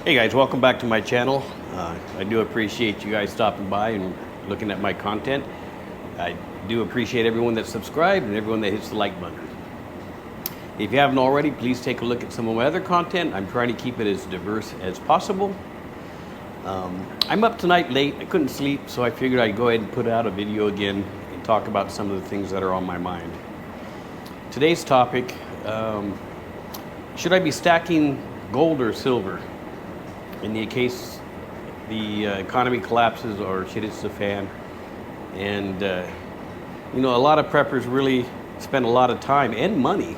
Hey guys, welcome back to my channel. I do appreciate you guys stopping by and looking at my content. I do appreciate everyone that's subscribed and everyone that hits the like button. If you haven't already, please take a look at some of my other content. I'm trying to keep it as diverse as possible. I'm up tonight late. I couldn't sleep, so I figured I'd go ahead and put out a video again and talk about some of the things that are on my mind. Today's topic, should I be stacking gold or silver in the case the economy collapses or shit hits the fan? And you know, a lot of preppers really spend a lot of time and money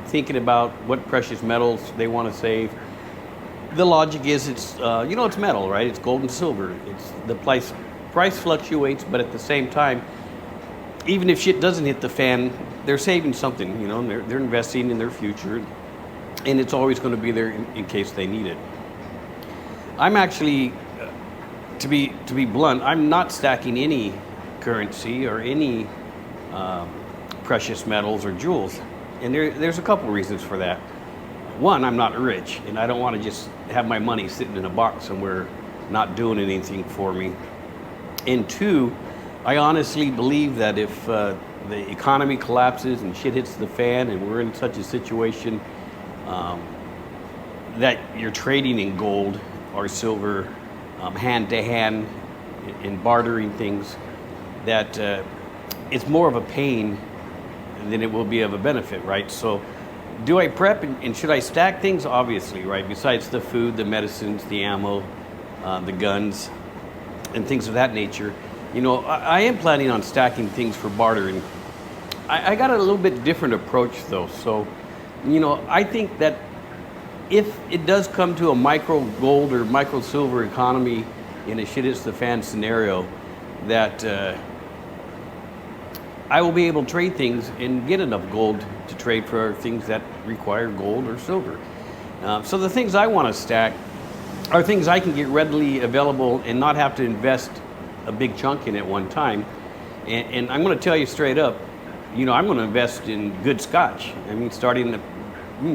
thinking about what precious metals they want to save. The logic is it's you know, it's metal, right? It's gold and silver. It's the price fluctuates, but at the same time, even if shit doesn't hit the fan, they're saving something, you know, and they're investing in their future, and it's always going to be there in case they need it. I'm actually, to be blunt, I'm not stacking any currency or any precious metals or jewels, and there's a couple reasons for that. One, I'm not rich, and I don't want to just have my money sitting in a box somewhere not doing anything for me. And two, I honestly believe that if the economy collapses and shit hits the fan and we're in such a situation that you're trading in gold or silver hand to hand in bartering things, that it's more of a pain than it will be of a benefit, right? So do I prep and should I stack things? Obviously, right? Besides the food, the medicines, the ammo, the guns, and things of that nature. You know, I am planning on stacking things for bartering. I got a little bit different approach though. So, you know, I think that if it does come to a micro gold or micro silver economy in a shit hits the fan scenario, that I will be able to trade things and get enough gold to trade for things that require gold or silver. So the things I want to stack are things I can get readily available and not have to invest a big chunk in at one time. And I'm going to tell you straight up, you know, I'm going to invest in good scotch. I mean, starting the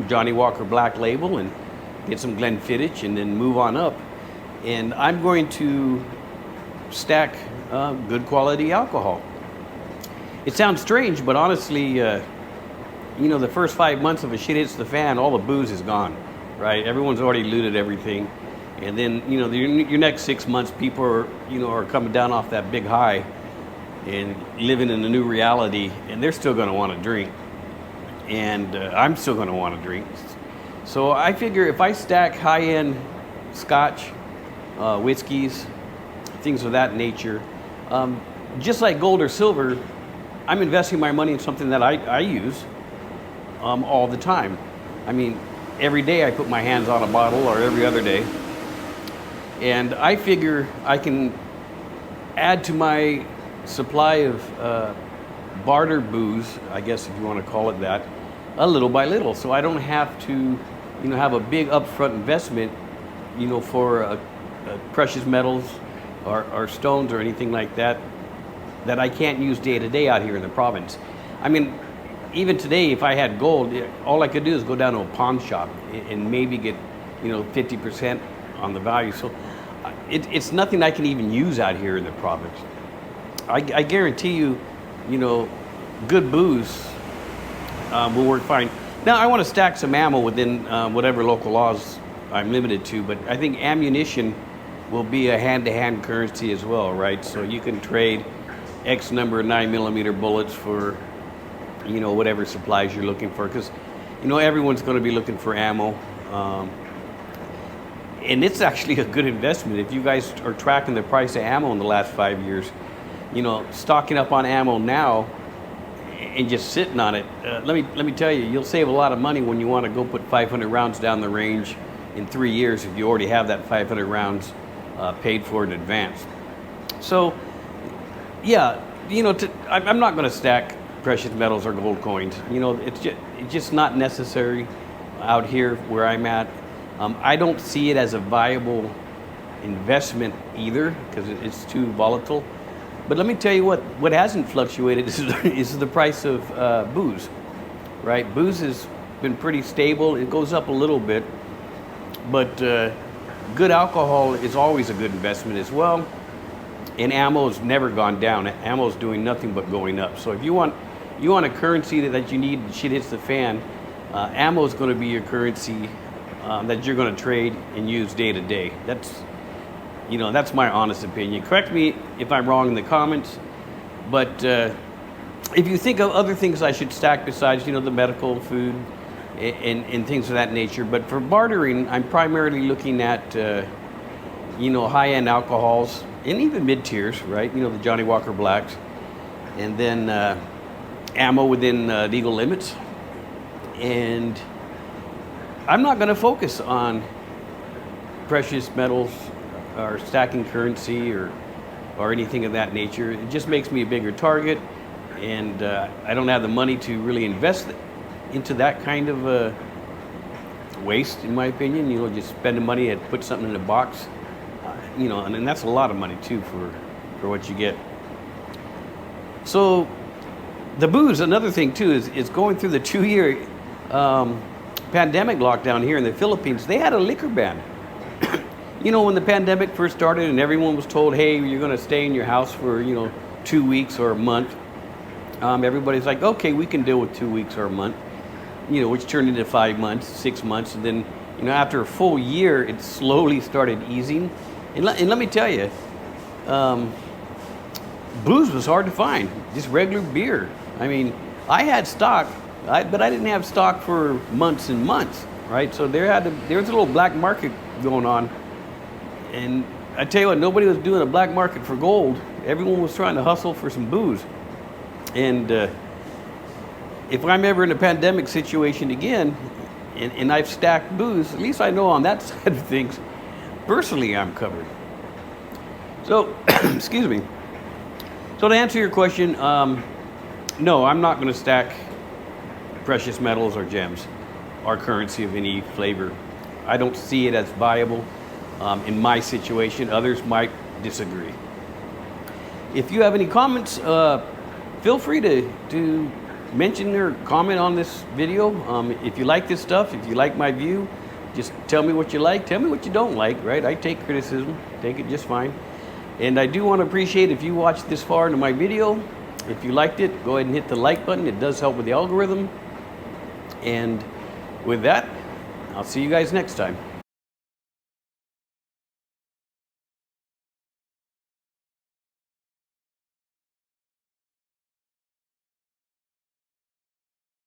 Johnny Walker Black Label and get some Glenfiddich and then move on up. And I'm going to stack good quality alcohol. It sounds strange, but honestly, you know, the first 5 months of a shit hits the fan, all the booze is gone, right? Everyone's already looted everything. And then, you know, your next 6 months, people are, you know, are coming down off that big high and living in a new reality, and they're still going to want to drink. And I'm still going to want to drink. So I figure if I stack high-end scotch, whiskeys, things of that nature, just like gold or silver, I'm investing my money in something that I use all the time. I mean, every day I put my hands on a bottle, or every other day. And I figure I can add to my supply of barter booze, I guess if you want to call it that, a little by little. So I don't have to, you know, have a big upfront investment, you know, for precious metals or stones or anything like that that I can't use day to day out here in the province. I mean, even today, if I had gold, all I could do is go down to a pawn shop and maybe get, you know, 50% on the value. So it's nothing I can even use out here in the province. I guarantee you, you know, good booze will work fine. Now, I want to stack some ammo within whatever local laws I'm limited to, but I think ammunition will be a hand-to-hand currency as well, right? So you can trade X number of 9mm bullets for, you know, whatever supplies you're looking for, because, you know, everyone's going to be looking for ammo. And it's actually a good investment. If you guys are tracking the price of ammo in the last 5 years, you know, stocking up on ammo now and just sitting on it, let me tell you, you'll save a lot of money when you want to go put 500 rounds down the range in 3 years if you already have that 500 rounds paid for in advance. So, yeah, you know, I'm not going to stack precious metals or gold coins. You know, it's just not necessary out here where I'm at. I don't see it as a viable investment either because it's too volatile. But let me tell you what hasn't fluctuated is the price of booze, right? Booze has been pretty stable. It goes up a little bit, but good alcohol is always a good investment as well. And ammo's never gone down. Ammo's doing nothing but going up. So if you want a currency that you need, shit hits the fan, ammo's going to be your currency that you're going to trade and use day to day. That's my honest opinion. Correct me if I'm wrong in the comments, but if you think of other things I should stack besides, the medical, food, and things of that nature. But for bartering, I'm primarily looking at, high-end alcohols and even mid-tiers, right? The Johnny Walker Blacks, and then ammo within legal limits. And I'm not going to focus on precious metals or stacking currency or anything of that nature. It just makes me a bigger target, and I don't have the money to really invest into that kind of waste, in my opinion. Just spend the money and put something in a box, and that's a lot of money too for what you get. So the booze, another thing too, is going through the 2-year pandemic lockdown here in the Philippines. They had a liquor ban. When the pandemic first started and everyone was told, hey, you're going to stay in your house for 2 weeks or a month, everybody's like, okay, we can deal with 2 weeks or a month, which turned into 5 months, 6 months, and then after a full year, it slowly started easing. And let me tell you, booze was hard to find, just regular beer. I mean, I had stock, but I didn't have stock for months and months, right? So there was a little black market going on. And I tell you what, nobody was doing a black market for gold. Everyone was trying to hustle for some booze. And if I'm ever in a pandemic situation again, and I've stacked booze, at least I know on that side of things, personally I'm covered. So, excuse me. So to answer your question, no, I'm not going to stack precious metals or gems or currency of any flavor. I don't see it as viable in my situation. Others might disagree. If you have any comments, feel free to mention or comment on this video. If you like this stuff, if you like my view, just tell me what you like, tell me what you don't like, right? I take criticism, take it just fine. And I do want to appreciate if you watched this far into my video. If you liked it, go ahead and hit the like button. It does help with the algorithm. And with that, I'll see you guys next time.